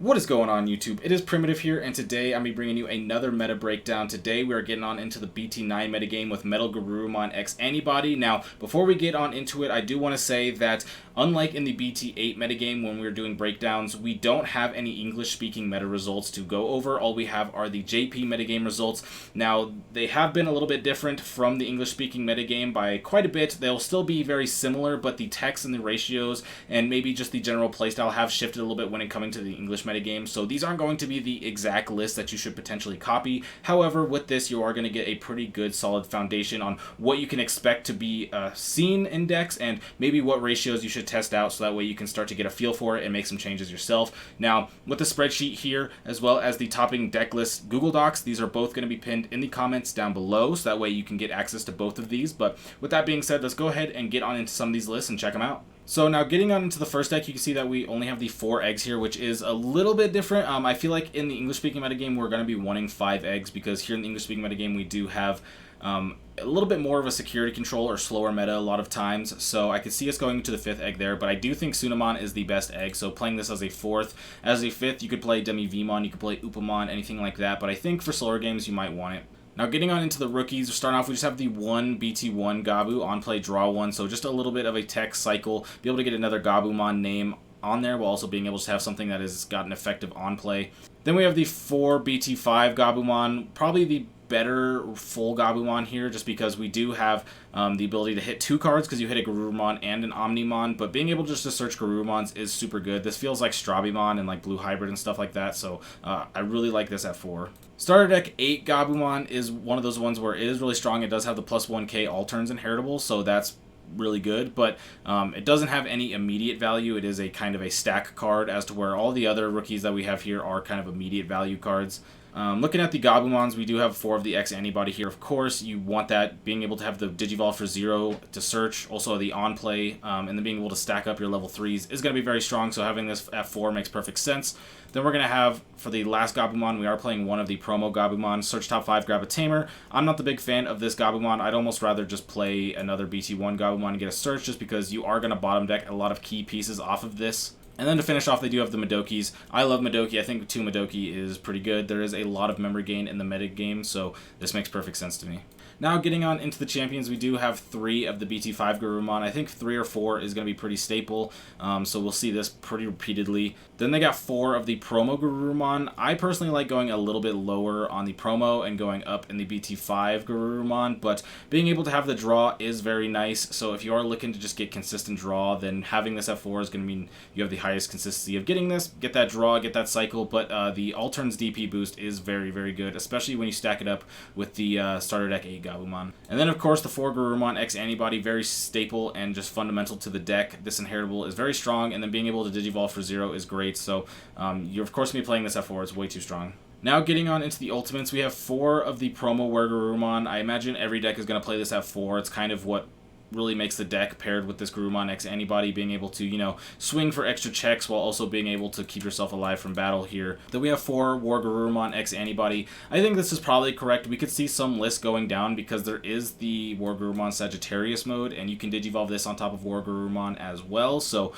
What is going on, YouTube? It is Primitive here, and today I'm going to be bringing you another meta breakdown. Today we are getting on into the BT9 metagame with MetalGarurumon x Antibody. Now, before we get on into it, I do want to say that unlike in the BT8 metagame when we were doing breakdowns, we don't have any English-speaking meta results to go over. All we have are the JP metagame results. Now, they have been a little bit different from the English-speaking metagame by quite a bit. They'll still be very similar, but the text and the ratios and maybe just the general playstyle have shifted a little bit when it coming to the English metagame, so these aren't going to be the exact list that you should potentially copy. However, with this, you are going to get a pretty good solid foundation on what you can expect to be seen in decks and maybe what ratios you should test out, so that way you can start to get a feel for it and make some changes yourself. Now, with the spreadsheet here, as well as the topping deck list Google Docs, these are both going to be pinned in the comments down below, so that way you can get access to both of these. But with that being said, let's go ahead and get on into some of these lists and check them out. So now getting on into the first deck, you can see that we only have the 4 eggs here, which is a little bit different. I feel like in the English-speaking metagame, we're going to be wanting 5 eggs, because here in the English-speaking metagame, we do have a little bit more of a security control or slower meta a lot of times. So I could see us going to the 5th egg there, but I do think Sunamon is the best egg, so playing this as a 4th. As a 5th, you could play Demi Vmon, you could play Upamon, anything like that, but I think for slower games, you might want it. Now, getting on into the rookies, starting off, we just have the one BT1 Gabu on play, draw 1, so just a little bit of a tech cycle, be able to get another Gabumon name on there while also being able to have something that has got an effective on play. Then we have the 4 BT5 Gabumon, probably the better full Gabumon here, just because we do have the ability to hit 2 cards because you hit a Garurumon and an Omnimon, but being able just to search Garurumons is super good. This feels like Strabimon and like Blue Hybrid and stuff like that, so I really like this at 4. Starter deck 8 Gabumon is one of those ones where it is really strong. It does have the +1k all turns inheritable, so that's really good, but it doesn't have any immediate value. It is a kind of a stack card, as to where all the other rookies that we have here are kind of immediate value cards. Looking at the Gabumons, we do have 4 of the X Antibody here. Of course, you want that, being able to have the Digivolve for 0 to search, also the on-play, and then being able to stack up your level 3s is going to be very strong, so having this at 4 makes perfect sense. Then we're going to have, for the last Gabumon, we are playing one of the promo Gabumon. Search top 5, grab a Tamer. I'm not the big fan of this Gabumon. I'd almost rather just play another BT1 Gabumon and get a search, just because you are going to bottom deck a lot of key pieces off of this. And then to finish off, they do have the Madokis. I love Madoki. I think 2 Madoki is pretty good. There is a lot of memory gain in the meta game, so this makes perfect sense to me. Now, getting on into the champions, we do have 3 of the BT5 Garurumon. I think 3 or 4 is going to be pretty staple, so we'll see this pretty repeatedly. Then they got 4 of the promo Garurumon. I personally like going a little bit lower on the promo and going up in the BT5 Garurumon, but being able to have the draw is very nice. So if you are looking to just get consistent draw, then having this at 4 is going to mean you have the highest consistency of getting this. Get that draw, get that cycle, but the all turns DP boost is very, very good, especially when you stack it up with the starter deck 8 Gabumon. And then, of course, the 4 Garurumon X Antibody, very staple and just fundamental to the deck. This inheritable is very strong, and then being able to Digivolve for 0 is great. So you're, of course, going to be playing this at 4. It's way too strong. Now, getting on into the ultimates, we have 4 of the promo Garurumon. I imagine every deck is going to play this at 4. It's kind of what really makes the deck paired with this Garurumon X Antibody, being able to, you know, swing for extra checks while also being able to keep yourself alive from battle here. Then we have 4 War Garurumon X Antibody. I think this is probably correct. We could see some lists going down because there is the War Garurumon Sagittarius mode, and you can Digivolve this on top of War Garurumon as well. So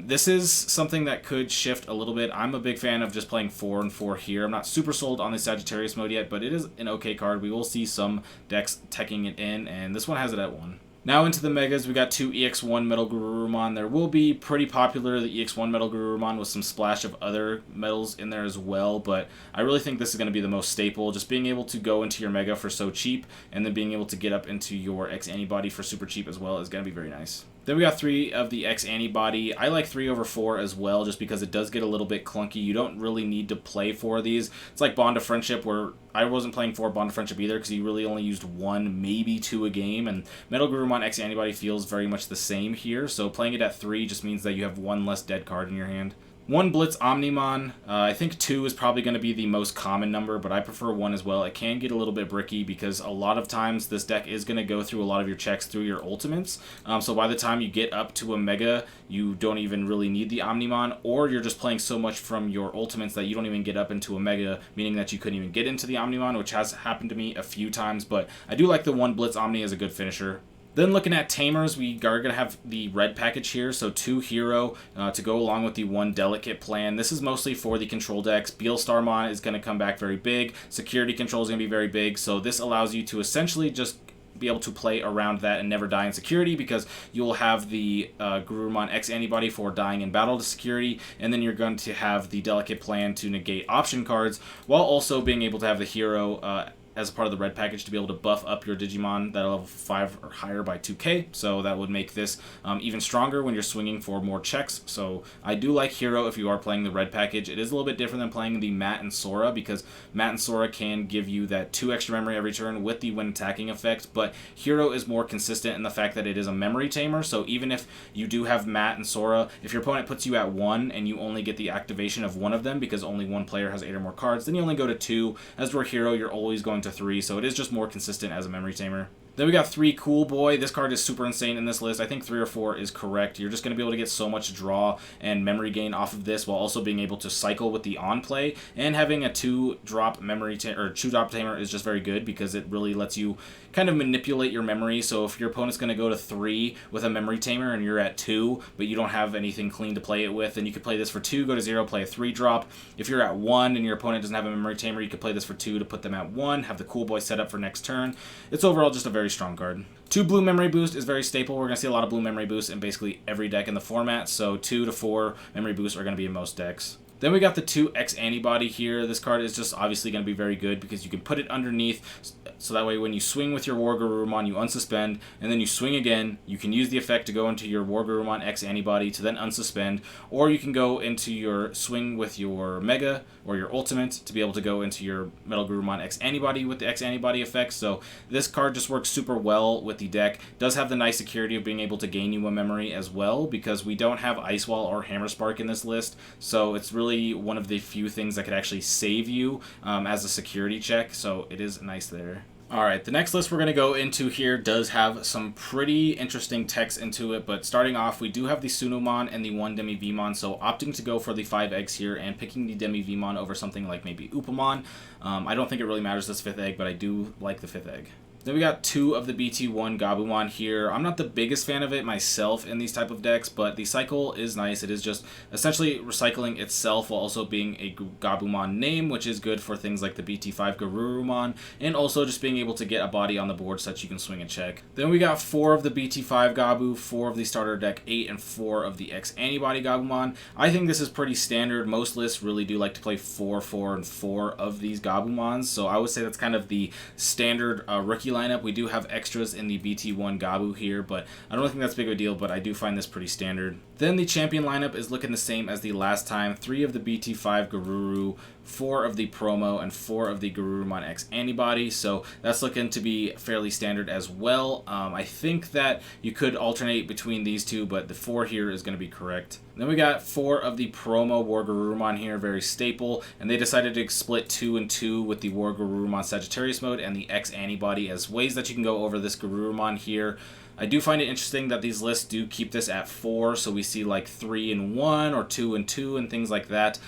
this is something that could shift a little bit. I'm a big fan of just playing 4 and 4 here. I'm not super sold on the Sagittarius mode yet, but it is an okay card. We will see some decks teching it in, and this one has it at 1. Now into the Megas, we got 2 EX1 MetalGarurumon. There will be pretty popular, the EX1 MetalGarurumon, with some splash of other metals in there as well, but I really think this is going to be the most staple. Just being able to go into your Mega for so cheap, and then being able to get up into your X Antibody for super cheap as well is going to be very nice. Then we got 3 of the X Antibody. I like 3 over 4 as well, just because it does get a little bit clunky. You don't really need to play 4 of these. It's like Bond of Friendship, where I wasn't playing 4 Bond of Friendship either, because you really only used 1, maybe 2 a game, and MetalGarurumon X Antibody feels very much the same here, so playing it at 3 just means that you have 1 less dead card in your hand. 1 Blitz Omnimon. I think 2 is probably going to be the most common number, but I prefer 1 as well. It can get a little bit bricky because a lot of times this deck is going to go through a lot of your checks through your ultimates. So by the time you get up to a Mega, you don't even really need the Omnimon, or you're just playing so much from your ultimates that you don't even get up into a Mega, meaning that you couldn't even get into the Omnimon, which has happened to me a few times, but I do like the 1 Blitz Omni as a good finisher. Then looking at Tamers, we are going to have the red package here, so 2 hero to go along with the 1 delicate plan. This is mostly for the control decks. Beelstarmon is going to come back very big. Security control is going to be very big, so this allows you to essentially just be able to play around that and never die in security, because you'll have the Garurumon X Antibody for dying in battle to security, and then you're going to have the delicate plan to negate option cards, while also being able to have the hero as part of the red package to be able to buff up your Digimon that are level 5 or higher by 2k, so that would make this even stronger when you're swinging for more checks. So I do like Hero if you are playing the red package. It is a little bit different than playing the Matt and Sora, because Matt and Sora can give you that 2 extra memory every turn with the when attacking effect, but Hero is more consistent in the fact that it is a memory tamer, so even if you do have Matt and Sora, if your opponent puts you at 1 and you only get the activation of one of them because only one player has 8 or more cards, then you only go to 2. As for Hero, you're always going to 3, so it is just more consistent as a memory tamer. Then we got 3 Cool Boy. This card is super insane in this list. I think 3 or 4 is correct. You're just going to be able to get so much draw and memory gain off of this, while also being able to cycle with the on play, and having a 2-drop memory or 2-drop tamer is just very good, because it really lets you kind of manipulate your memory. So if your opponent's going to go to 3 with a memory tamer and you're at 2, but you don't have anything clean to play it with, then you could play this for 2, go to 0, play a 3-drop. If you're at 1 and your opponent doesn't have a memory tamer, you could play this for 2 to put them at 1, have the Cool Boy set up for next turn. It's overall just a very strong card. 2 blue memory boost is very staple. We're going to see a lot of blue memory boost in basically every deck in the format, so 2 to 4 memory boosts are going to be in most decks. Then we got the 2 X Antibody here. This card is just obviously going to be very good because you can put it underneath, so that way when you swing with your Garurumon, you unsuspend, and then you swing again. You can use the effect to go into your Garurumon X Antibody to then unsuspend, or you can go into your swing with your Mega or your Ultimate to be able to go into your MetalGarurumon X Antibody with the X Antibody effect. So this card just works super well with the deck. Does have the nice security of being able to gain you a memory as well, because we don't have Ice Wall or Hammer Spark in this list, so it's really one of the few things that could actually save you as a security check, so it is nice there. Alright, the next list we're going to go into here does have some pretty interesting text into it, but starting off, we do have the Sunumon and the 1 Demi Vmon, so opting to go for the 5 eggs here and picking the Demi Vmon over something like maybe Upamon. I don't think it really matters this 5th egg, but I do like the 5th egg. Then we got 2 of the BT1 Gabumon here. I'm not the biggest fan of it myself in these type of decks, but the cycle is nice. It is just essentially recycling itself while also being a Gabumon name, which is good for things like the BT5 Garurumon, and also just being able to get a body on the board so that you can swing and check. Then we got 4 of the BT5 Gabu, 4 of the starter deck 8, and 4 of the X Antibody Gabumon. I think this is pretty standard. Most lists really do like to play 4, 4, and 4 of these Gabumons, so I would say that's kind of the standard rookie lineup. We do have extras in the BT1 Gabu here, but I don't think that's big of a deal, but I do find this pretty standard. Then the champion lineup is looking the same as the last time. 3 of the BT5 Garuru, 4 of the Promo, and 4 of the Garurumon X Antibody, so that's looking to be fairly standard as well. I think that you could alternate between these two, but the 4 here is going to be correct. Then we got 4 of the Promo Garurumon here, very staple, and they decided to split 2 and 2 with the Garurumon Sagittarius mode and the X Antibody as ways that you can go over this Garurumon here. I do find it interesting that these lists do keep this at 4, so we see like 3 and 1 or 2 and 2 and things like that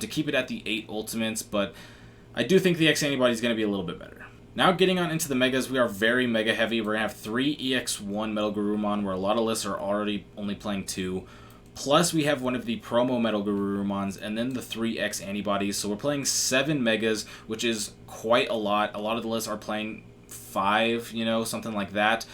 to keep it at the 8 ultimates, but I do think the X Antibody is going to be a little bit better. Now getting on into the Megas, we are very Mega heavy. We're going to have 3 EX1 MetalGarurumon, where a lot of lists are already only playing 2. Plus, we have one of the Promo MetalGarurumons, and then the 3 X Antibodies, so we're playing 7 Megas, which is quite a lot. A lot of the lists are playing 5, you know, something like that.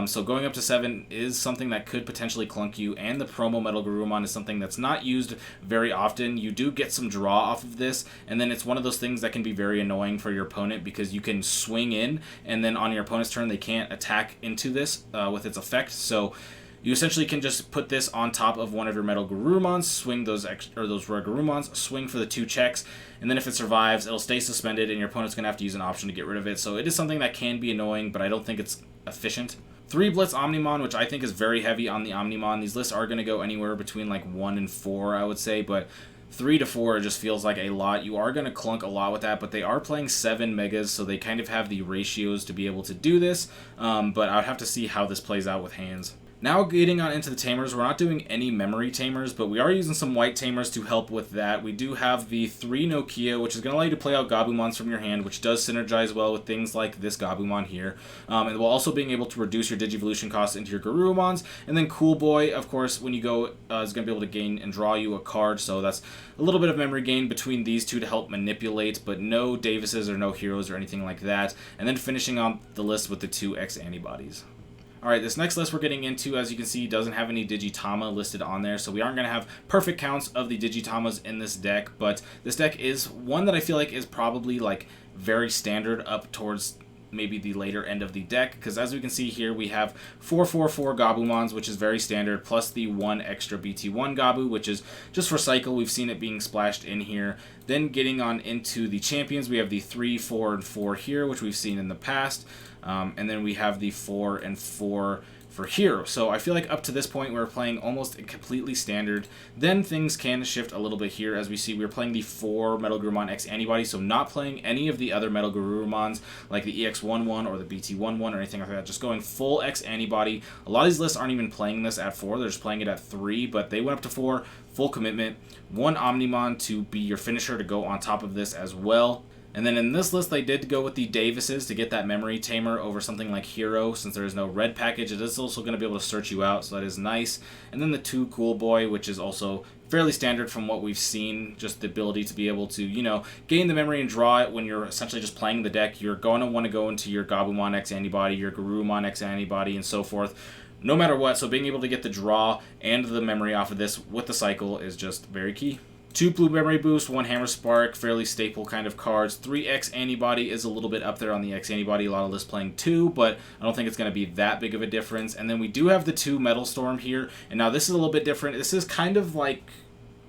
So going up to 7 is something that could potentially clunk you, and the Promo MetalGarurumon is something that's not used very often. You do get some draw off of this, and then it's one of those things that can be very annoying for your opponent, because you can swing in, and then on your opponent's turn they can't attack into this with its effect, so you essentially can just put this on top of one of your MetalGarurumons, swing those those rare Garurumons, swing for the 2 checks, and then if it survives, it'll stay suspended, and your opponent's going to have to use an option to get rid of it. So it is something that can be annoying, but I don't think it's efficient. 3 Blitz Omnimon, which I think is very heavy on the Omnimon. These lists are going to go anywhere between like 1 and 4, I would say, but 3 to 4 just feels like a lot. You are going to clunk a lot with that, but they are playing 7 Megas, so they kind of have the ratios to be able to do this, but I would have to see how this plays out with hands. Now getting on into the Tamers, we're not doing any memory Tamers, but we are using some white Tamers to help with that. We do have the 3 Nokia, which is going to allow you to play out Gabumons from your hand, which does synergize well with things like this Gabumon here. And while also being able to reduce your Digivolution costs into your Garurumons. And then Cool Boy, of course, when you go, is going to be able to gain and draw you a card, so that's a little bit of memory gain between these two to help manipulate, but no Davises or no Heroes or anything like that. And then finishing on the list with the 2 X Antibodies. Alright, this next list we're getting into, as you can see, doesn't have any Digitama listed on there, so we aren't going to have perfect counts of the Digitamas in this deck, but this deck is one that I feel like is probably like very standard up towards maybe the later end of the deck, because as we can see here, we have 4/4/4 Gabumons, which is very standard, plus the 1 extra BT1 Gabu, which is just for cycle. We've seen it being splashed in here. Then getting on into the champions, we have the 3, 4, and 4 here, which we've seen in the past. And then we have the 4 and 4 for hero. So I feel like up to this point we're playing almost completely standard. Then things can shift a little bit here, as we see we're playing the 4 MetalGarurumon X Antibody, so not playing any of the other MetalGarurumons like the EX11 or the BT11 or anything like that, just going full X Antibody. A lot of these lists aren't even playing this at 4, they're just playing it at 3, but they went up to 4, full commitment. 1 Omnimon to be your finisher to go on top of this as well. And then in this list, they did go with the Davises to get that memory tamer over something like Hero. Since there is no red package, it is also going to be able to search you out, so that is nice. And then the 2 Cool Boy, which is also fairly standard from what we've seen, just the ability to be able to, you know, gain the memory and draw it when you're essentially just playing the deck. You're going to want to go into your Gabumon X Antibody, your Garurumon X Antibody, and so forth, no matter what. So being able to get the draw and the memory off of this with the cycle is just very key. 2 Blue Memory Boost, 1 Hammer Spark, fairly staple kind of cards. 3 X Antibody is a little bit up there on the X Antibody. A lot of lists playing 2, but I don't think it's going to be that big of a difference. And then we do have the 2 Metal Storm here. And now this is a little bit different. This is kind of like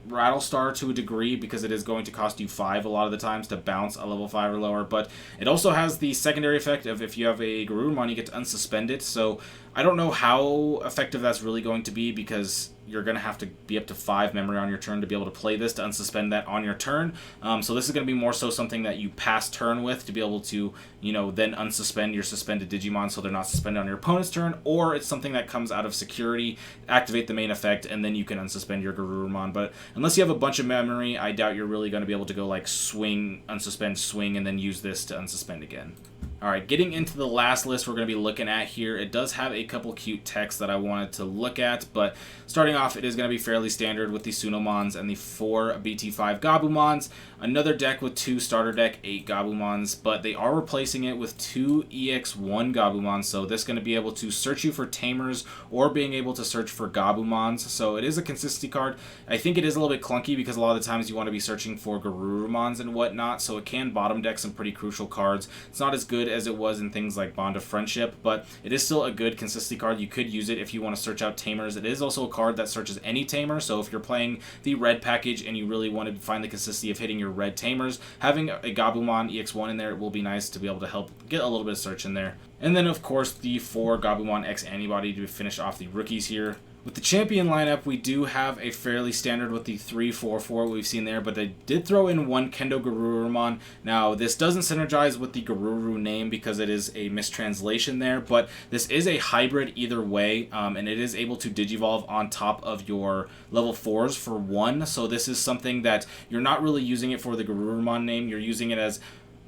Rattlestar to a degree, because it is going to cost you 5 a lot of the times to bounce a level 5 or lower, but it also has the secondary effect of if you have a Garurumon, you get to unsuspend it. So I don't know how effective that's really going to be, because you're going to have to be up to 5 memory on your turn to be able to play this, to unsuspend that on your turn. So this is going to be more so something that you pass turn with to be able to, you know, then unsuspend your suspended Digimon so they're not suspended on your opponent's turn, or it's something that comes out of security, activate the main effect, and then you can unsuspend your Garurumon. But unless you have a bunch of memory, I doubt you're really going to be able to go like swing, unsuspend, swing, and then use this to unsuspend again. Alright, getting into the last list we're going to be looking at here. It does have a couple cute texts that I wanted to look at, but starting off, it is going to be fairly standard with the Sunomons and the 4 BT5 Gabumons. Another deck with 2 starter deck, 8 Gabumons, but they are replacing it with 2 EX1 Gabumons, so this is going to be able to search you for Tamers or being able to search for Gabumons, so it is a consistency card. I think it is a little bit clunky because a lot of the times you want to be searching for Garurumons and whatnot, so it can bottom deck some pretty crucial cards. It's not as good as it was in things like Bond of Friendship, but it is still a good consistency card. You could use it if you want to search out Tamers. It is also a card that searches any Tamer, so if you're playing the red package and you really want to find the consistency of hitting your red Tamers, having a Gabumon EX1 in there will be nice to be able to help get a little bit of search in there. And then of course the 4 Gabumon X Antibody to finish off the rookies here. With the champion lineup, we do have a fairly standard with the 3/4/4 we've seen there, but they did throw in 1 Kendo Garurumon. Now, this doesn't synergize with the Garuru name because it is a mistranslation there, but this is a hybrid either way, and it is able to Digivolve on top of your level 4s for 1, so this is something that you're not really using it for the Garurumon name, you're using it as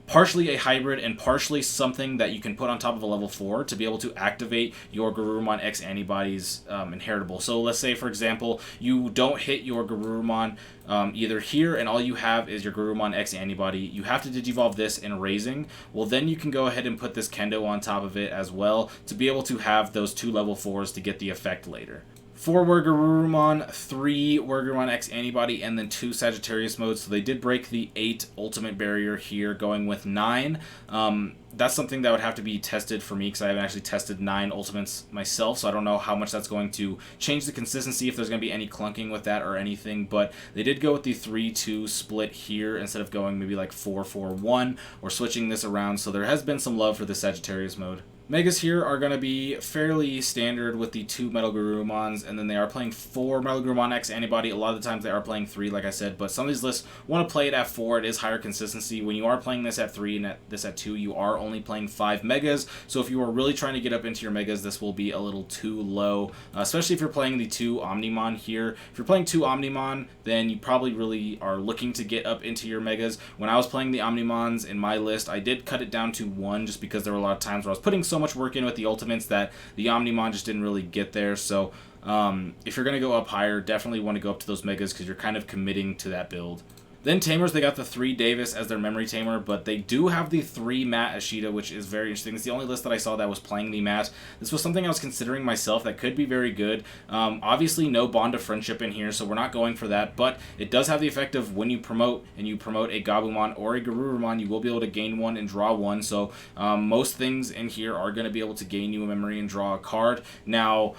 partially a hybrid and partially something that you can put on top of a level 4 to be able to activate your Garurumon X Antibodies inheritable. So let's say, for example, you don't hit your Garurumon either here and all you have is your Garurumon X Antibody. You have to Digivolve this in Raising. Well, then you can go ahead and put this Kendo on top of it as well to be able to have those 2 level 4s to get the effect later. 4 were Garurumon, 3 were Garurumon X Antibody, and then 2 Sagittarius modes. So they did break the 8 ultimate barrier here, going with 9. That's something that would have to be tested for me because I haven't actually tested 9 ultimates myself, so I don't know how much that's going to change the consistency, if there's going to be any clunking with that or anything. But they did go with the 3-2 split here instead of going maybe like 4-4-1 or switching this around, so there has been some love for the Sagittarius mode. Megas here are going to be fairly standard with the 2 MetalGarurumons, and then they are playing 4 MetalGarurumon X Antibody. A lot of the times they are playing 3, like I said, but some of these lists want to play it at 4. It is higher consistency. When you are playing this at 3 and this at 2, you are only playing 5 Megas, so if you are really trying to get up into your Megas, this will be a little too low, especially if you're playing the 2 Omnimon here. If you're playing 2 Omnimon, then you probably really are looking to get up into your Megas. When I was playing the Omnimons in my list, I did cut it down to 1 just because there were a lot of times where I was putting so much work in with the ultimates that the Omnimon just didn't really get there. So if you're going to go up higher, definitely want to go up to those Megas because you're kind of committing to that build. Then Tamers, they got the 3 Davis as their memory Tamer, but they do have the 3 Matt Ashita, which is very interesting. It's the only list that I saw that was playing the Matt. This was something I was considering myself that could be very good. Obviously, no Bond of Friendship in here, so we're not going for that, but it does have the effect of when you promote, and you promote a Gabumon or a Garurumon, you will be able to gain 1 and draw 1, so most things in here are going to be able to gain you a memory and draw a card. Now,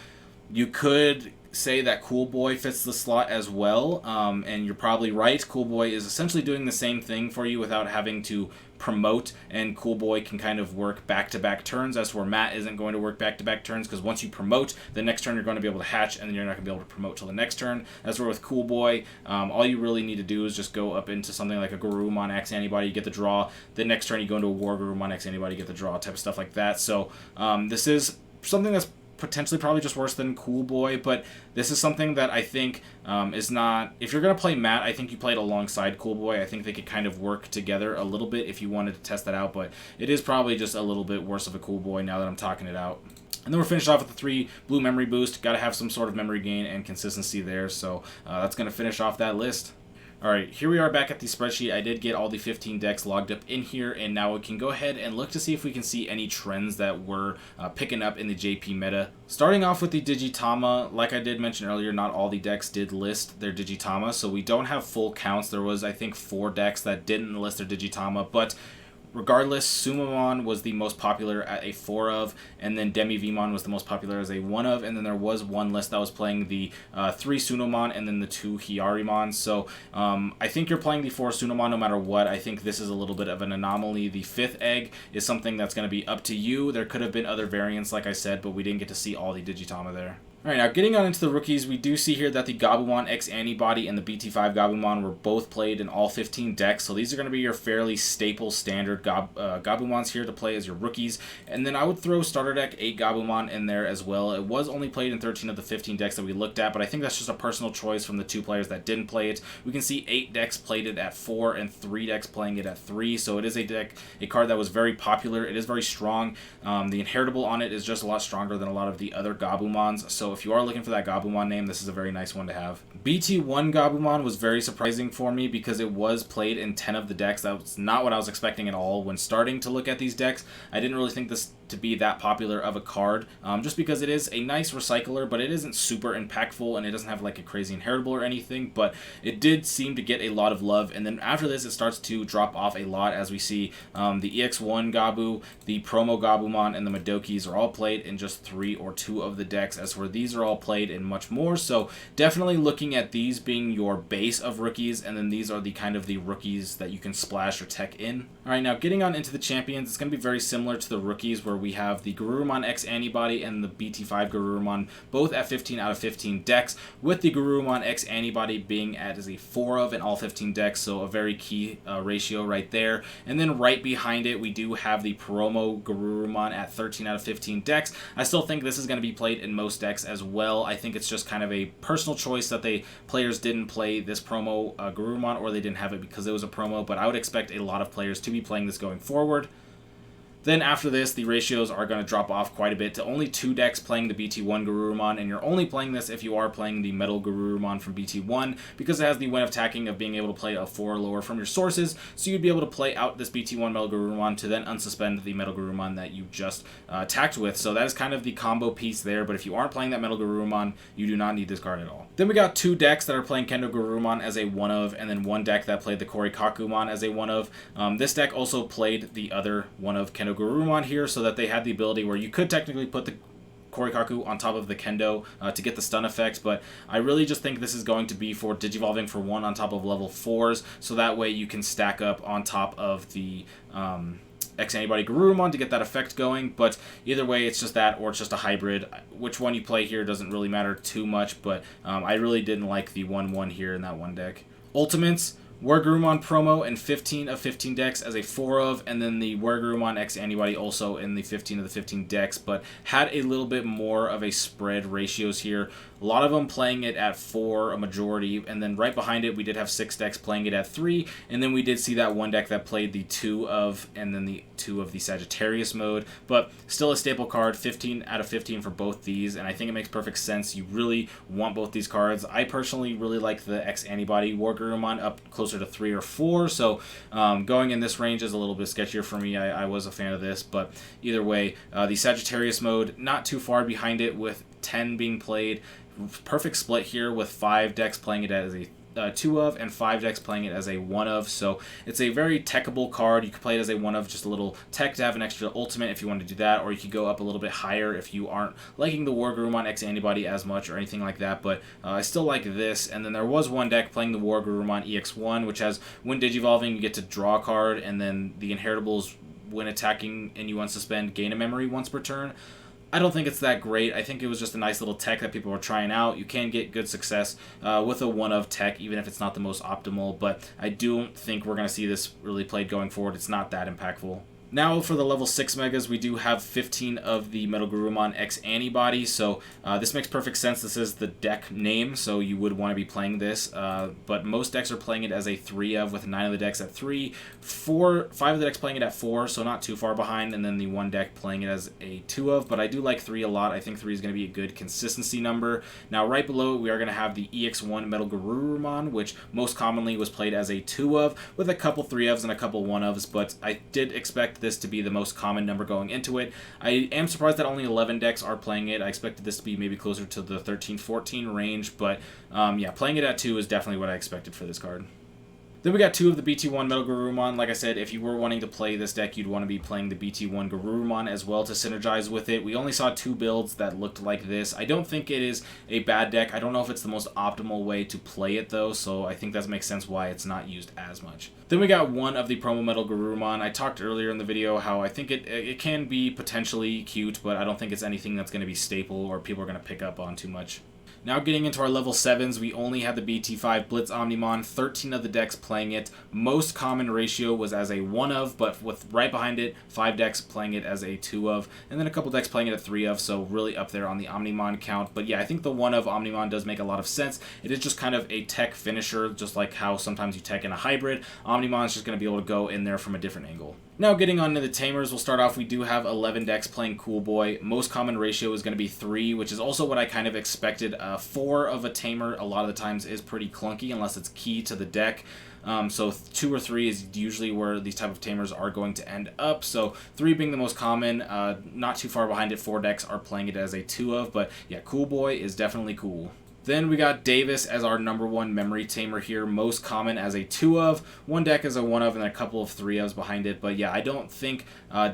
you could say that Cool Boy fits the slot as well, and you're probably right. Cool Boy is essentially doing the same thing for you without having to promote, and Cool Boy can kind of work back-to-back turns, as where Matt isn't going to work back-to-back turns, because once you promote, the next turn you're going to be able to hatch, and then you're not going to be able to promote till the next turn. As where with Cool Boy, all you really need to do is just go up into something like a Garurumon X Antibody, you get the draw. The next turn you go into a War Garurumon X Antibody, you get the draw, type of stuff like that. So this is something that's potentially probably just worse than Cool Boy, but this is something that I think is not... If you're going to play Matt, I think you play it alongside Cool Boy. I think they could kind of work together a little bit if you wanted to test that out, but it is probably just a little bit worse of a Cool Boy now that I'm talking it out. And then we're finished off with the 3 blue memory boost. Got to have some sort of memory gain and consistency there, so that's going to finish off that list. Alright, here we are back at the spreadsheet. I did get all the 15 decks logged up in here, and now we can go ahead and look to see if we can see any trends that we're picking up in the JP meta. Starting off with the Digitama, like I did mention earlier, not all the decks did list their Digitama, so we don't have full counts. There was, I think, 4 decks that didn't list their Digitama, but regardless, Sumamon was the most popular at a 4 of, and then Demivimon was the most popular as a 1 of, and then there was one list that was playing the 3 Sunamon and then the 2 Hyarimon. So I think you're playing the 4 Sunamon no matter what. I think this is a little bit of an anomaly. The 5th egg is something that's going to be up to you. There could have been other variants, like I said, but we didn't get to see all the Digitama there. Alright, now getting on into the rookies, we do see here that the Gabumon X Antibody and the BT5 Gabumon were both played in all 15 decks, so these are going to be your fairly staple standard Gabumons here to play as your rookies. And then I would throw starter deck 8 Gabumon in there as well. It was only played in 13 of the 15 decks that we looked at, but I think that's just a personal choice from the 2 players that didn't play it. We can see 8 decks played it at 4 and 3 decks playing it at 3, so it is a card that was very popular. It is very strong. The inheritable on it is just a lot stronger than a lot of the other Gabumons, so if you are looking for that Gabumon name, this is a very nice one to have. BT1 Gabumon was very surprising for me because it was played in 10 of the decks. That was not what I was expecting at all when starting to look at these decks. I didn't really think this to be that popular of a card, just because it is a nice recycler, but it isn't super impactful, and it doesn't have like a crazy inheritable or anything, but it did seem to get a lot of love. And then after this, it starts to drop off a lot, as we see the EX1 Gabu, the Promo Gabumon, and the Madokis are all played in just 3 or 2 of the decks, as where these are all played in much more. So definitely looking at these being your base of rookies, and then these are the kind of the rookies that you can splash or tech in. Alright, now getting on into the champions, it's going to be very similar to the rookies, where we have the Garurumon X Antibody and the BT5 Garurumon both at 15 out of 15 decks, with the Garurumon X Antibody being at as a 4 of in all 15 decks, so a very key ratio right there. And then right behind it, we do have the Promo Garurumon at 13 out of 15 decks. I still think this is going to be played in most decks as well. I think it's just kind of a personal choice that the players didn't play this Promo Garurumon, or they didn't have it because it was a promo, but I would expect a lot of players to be playing this going forward. Then after this, the ratios are going to drop off quite a bit to only 2 decks playing the BT1 Garurumon, and you're only playing this if you are playing the MetalGarurumon from BT1, because it has the win of tacking of being able to play a 4 or lower from your sources, so you'd be able to play out this BT1 MetalGarurumon to then unsuspend the MetalGarurumon that you just tacked with. So that is kind of the combo piece there, but if you aren't playing that MetalGarurumon, you do not need this card at all. Then we got 2 decks that are playing Kendo Garurumon as a 1 of, and then 1 deck that played the Korikakumon as a 1 of. This deck also played the other 1 of Kendo Garurumon here, so that they had the ability where you could technically put the Korikaku on top of the Kendo to get the stun effect, but I really just think this is going to be for Digivolving for 1 on top of level 4s, so that way you can stack up on top of the X Antibody Garurumon to get that effect going, but either way, it's just that, or it's just a hybrid. Which one you play here doesn't really matter too much, but I really didn't like the 1/1 here in that one deck. Ultimates, Garurumon promo in 15 of 15 decks as a 4 of, and then the Garurumon X Antibody also in the 15 of the 15 decks, but had a little bit more of a spread ratios here. A lot of them playing it at 4, a majority, and then right behind it we did have 6 decks playing it at 3, and then we did see that one deck that played the 2 of, and then the 2 of the Sagittarius mode, but still a staple card, 15 out of 15 for both these, and I think it makes perfect sense. You really want both these cards. I personally really like the X Antibody Garurumon up closer to 3 or 4, so going in this range is a little bit sketchier for me. I was a fan of this, but either way, the Sagittarius mode not too far behind it with 10 being played. Perfect split here with 5 decks playing it as a 2 of and 5 decks playing it as a 1 of, so it's a very techable card. You could play it as a 1 of, just a little tech to have an extra ultimate if you want to do that, or you could go up a little bit higher if you aren't liking the Garurumon X Antibody as much or anything like that, but I still like this. And then there was one deck playing the Garurumon EX1, which has when digivolving you get to draw a card, and then the inheritables when attacking and you unsuspend gain a memory once per turn. I don't think it's that great. I think it was just a nice little tech that people were trying out. You can get good success with a 1 of tech, even if it's not the most optimal, but I don't think we're going to see this really played going forward. It's not that impactful. Now for the level 6 megas, we do have 15 of the MetalGarurumon X Antibody, so this makes perfect sense. This is the deck name, so you would want to be playing this, but most decks are playing it as a 3 of, with 9 of the decks at 3, 5 of the decks playing it at 4, so not too far behind, and then the one deck playing it as a 2 of, but I do like 3 a lot. I think 3 is going to be a good consistency number. Now right below, we are going to have the EX1 MetalGarurumon, which most commonly was played as a 2 of, with a couple 3 ofs and a couple 1 ofs, but I did expect this to be the most common number going into it. I am surprised that only 11 decks are playing it. I expected this to be maybe closer to the 13-14 range, but yeah, playing it at 2 is definitely what I expected for this card. Then we got 2 of the BT1 MetalGarurumon. Like I said, if you were wanting to play this deck, you'd want to be playing the BT1 Garurumon as well to synergize with it. We only saw 2 builds that looked like this. I don't think it is a bad deck. I don't know if it's the most optimal way to play it, though, so I think that makes sense why it's not used as much. Then we got 1 of the promo MetalGarurumon. I talked earlier in the video how I think it can be potentially cute, but I don't think it's anything that's going to be staple or people are going to pick up on too much. Now getting into our level 7s, we only had the BT5 Blitz Omnimon, 13 of the decks playing it. Most common ratio was as a 1 of, but with right behind it, 5 decks playing it as a 2 of, and then a couple decks playing it at 3 of, so really up there on the Omnimon count. But yeah, I think the 1 of Omnimon does make a lot of sense. It is just kind of a tech finisher, just like how sometimes you tech in a hybrid. Omnimon is just going to be able to go in there from a different angle. Now getting on to the Tamers, we'll start off, we do have 11 decks playing Cool Boy. Most common ratio is going to be 3, which is also what I kind of expected. 4 of a Tamer a lot of the times is pretty clunky unless it's key to the deck. So 2 or 3 is usually where these type of Tamers are going to end up. So 3 being the most common, not too far behind it, 4 decks are playing it as a 2 of, but yeah, Cool Boy is definitely cool. Then we got Davis as our #1 memory tamer here, most common as a 2 of, 1 deck as a 1 of, and a couple of 3 ofs behind it. But yeah, I don't think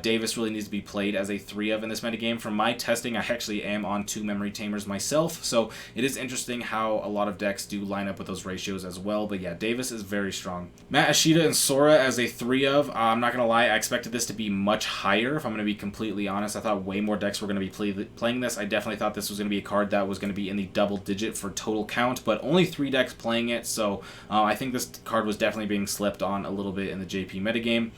Davis really needs to be played as a 3 of in this metagame. From my testing, I actually am on 2 memory tamers myself, so it is interesting how a lot of decks do line up with those ratios as well. But yeah, Davis is very strong. Matt Ashita and Sora as a 3 of, I'm not going to lie, I expected this to be much higher, if I'm going to be completely honest. I thought way more decks were going to be playing this. I definitely thought this was going to be a card that was going to be in the double digit for total count, but only 3 decks playing it, so I think this card was definitely being slept on a little bit in the JP metagame.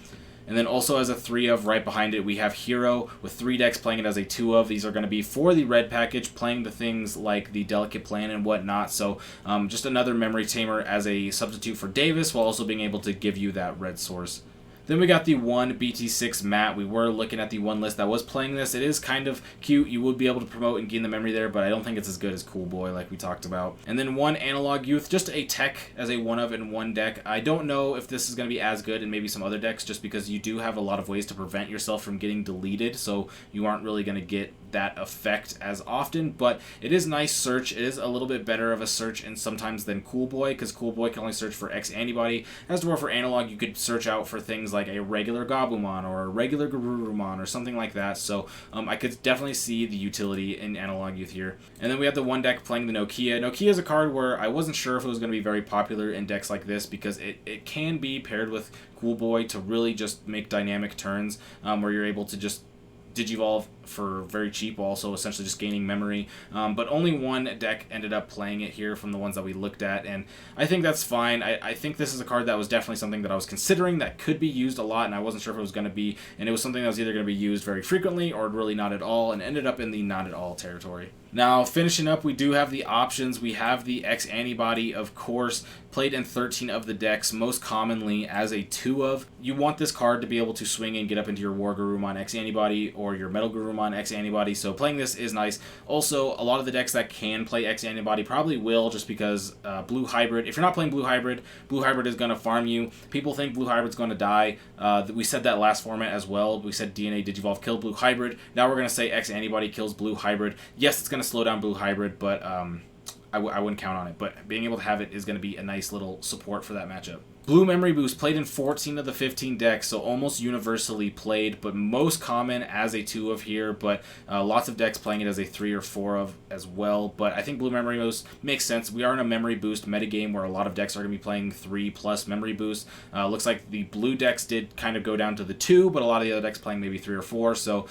And then also as a 3 of, right behind it, we have Hero with 3 decks playing it as a 2 of. These are going to be for the red package, playing the things like the Delicate Plan and whatnot, so just another memory tamer as a substitute for Davis, while also being able to give you that red source. Then we got the 1 BT6 Matt. We were looking at the one list that was playing this. It is kind of cute. You would be able to promote and gain the memory there, but I don't think it's as good as Cool Boy like we talked about. And then 1 Analog Youth, just a tech as a 1 of in 1 deck. I don't know if this is going to be as good in maybe some other decks, just because you do have a lot of ways to prevent yourself from getting deleted, so you aren't really going to get that effect as often, but it is nice search. It is a little bit better of a search and sometimes than Cool Boy, because Cool Boy can only search for X Antibody. As to where for Analog, you could search out for things things like a regular Gabumon or a regular Garurumon or something like that. So I could definitely see the utility in Analog Youth here. And then we have the one deck playing the Nokia. Nokia is a card where I wasn't sure if it was going to be very popular in decks like this because it can be paired with Cool Boy to really just make dynamic turns where you're able to just Digivolve for very cheap, also essentially just gaining memory. But only one deck ended up playing it here from the ones that we looked at, and I think that's fine. I think this is a card that was definitely something that I was considering that could be used a lot, and I wasn't sure if it was going to be, and it was something that was either going to be used very frequently or really not at all, and ended up in the not at all territory. Now, finishing up, we do have the options. We have the X Antibody, of course, played in 13 of the decks, most commonly as a 2-of. You want this card to be able to swing and get up into your WarGarurumon X Antibody or your MetalGarurumon X Antibody, so playing this is nice. Also, a lot of the decks that can play X Antibody probably will, just because Blue Hybrid, if you're not playing Blue Hybrid is going to farm you. People think Blue Hybrid's going to die. We said that last format as well. We said DNA Digivolve killed Blue Hybrid. Now we're going to say X Antibody kills Blue Hybrid. Yes, it's going to slow down Blue Hybrid, but I wouldn't count on it. But being able to have it is going to be a nice little support for that matchup. Blue Memory Boost played in 14 of the 15 decks, so almost universally played, but most common as a 2-of here, but lots of decks playing it as a 3 or 4-of as well. But I think Blue Memory Boost makes sense. We are in a Memory Boost metagame where a lot of decks are going to be playing 3+ Memory Boost. Looks like the blue decks did kind of go down to the 2, but a lot of the other decks playing maybe 3 or 4, so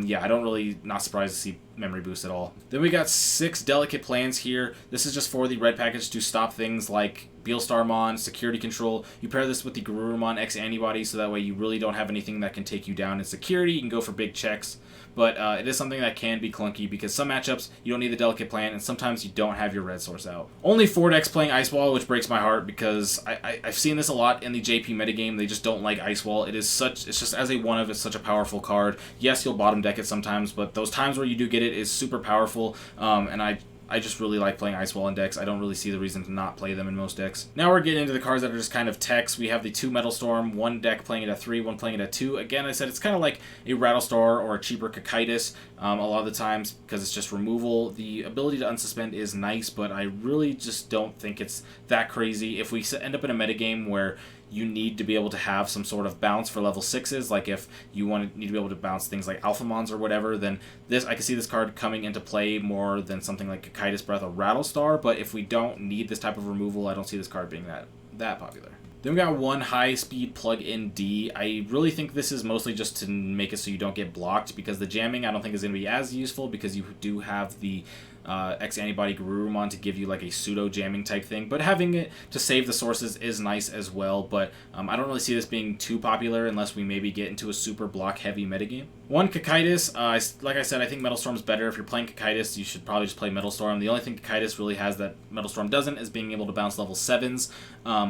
yeah, I don't really, not surprised to see Memory Boost at all. Then we got 6 Delicate Plans here. This is just for the red package to stop things like Beelstarmon, Security Control. You pair this with the Garurumon X Antibody, so that way you really don't have anything that can take you down in security. You can go for big checks, but it is something that can be clunky because some matchups you don't need the Delicate Plan, and sometimes you don't have your red source out. Only 4 decks playing Ice Wall, which breaks my heart because I've seen this a lot in the JP metagame. They just don't like Ice Wall. It's just as a 1-of, it's such a powerful card. Yes, you'll bottom deck it sometimes, but those times where you do get it is super powerful, and I just really like playing Ice Wall in decks. I don't really see the reason to not play them in most decks. Now we're getting into the cards that are just kind of techs. We have the 2 Metal Storm, one deck playing it at 3, one playing it at 2. Again, I said it's kind of like a Rattlestar or a cheaper Cocytus a lot of the times because it's just removal. The ability to unsuspend is nice, but I really just don't think it's that crazy. If we end up in a metagame where you need to be able to have some sort of bounce for level 6s, like if you need to be able to bounce things like Alphamons or whatever, then I can see this card coming into play more than something like Cocytus Breath or Rattlestar, but if we don't need this type of removal, I don't see this card being that popular. Then we got 1 high-speed plug-in D. I really think this is mostly just to make it so you don't get blocked, because the jamming I don't think is going to be as useful because you do have the X Antibody Garurumon to give you like a pseudo jamming type thing, but having it to save the sources is nice as well. But I don't really see this being too popular unless we maybe get into a super block heavy metagame. 1 Cocytus, like I said, I think Metal Storm's better. If you're playing Cocytus, you should probably just play Metal Storm. The only thing Cocytus really has that Metal Storm doesn't is being able to bounce level 7s,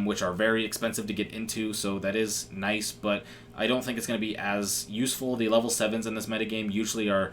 which are very expensive to get into, so that is nice, but I don't think it's going to be as useful. The level 7s in this metagame usually are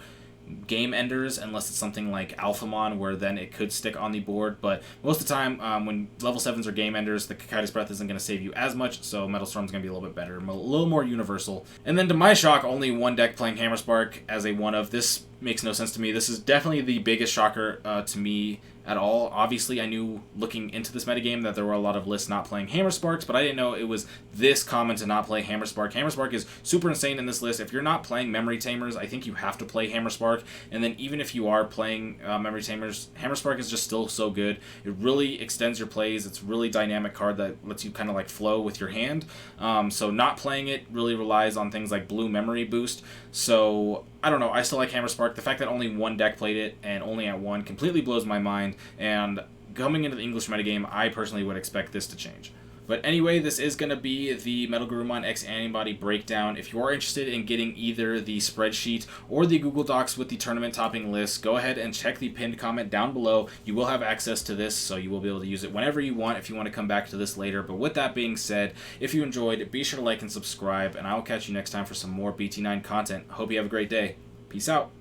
game enders unless it's something like Alphamon, where then it could stick on the board, but most of the time when level 7s are game enders, the Cocytus Breath isn't going to save you as much, so Metal Storm's going to be a little bit better, a little more universal. And then to my shock, only 1 deck playing Hammerspark as a 1-of. This makes no sense to me. This is definitely the biggest shocker to me at all. Obviously, I knew looking into this metagame that there were a lot of lists not playing Hammersparks, but I didn't know it was this common to not play Hammerspark. Hammerspark is super insane in this list. If you're not playing Memory Tamers, I think you have to play Hammerspark, and then even if you are playing Memory Tamers, Hammerspark is just still so good. It really extends your plays. It's a really dynamic card that lets you kind of like flow with your hand. So not playing it really relies on things like Blue Memory Boost. So I don't know, I still like Hammerspark. The fact that only 1 deck played it, and only at 1, completely blows my mind, and coming into the English metagame, I personally would expect this to change. But anyway, this is going to be the MetalGarurumon X Antibody breakdown. If you are interested in getting either the spreadsheet or the Google Docs with the tournament topping list, go ahead and check the pinned comment down below. You will have access to this, so you will be able to use it whenever you want if you want to come back to this later. But with that being said, if you enjoyed, be sure to like and subscribe, and I will catch you next time for some more BT9 content. Hope you have a great day. Peace out.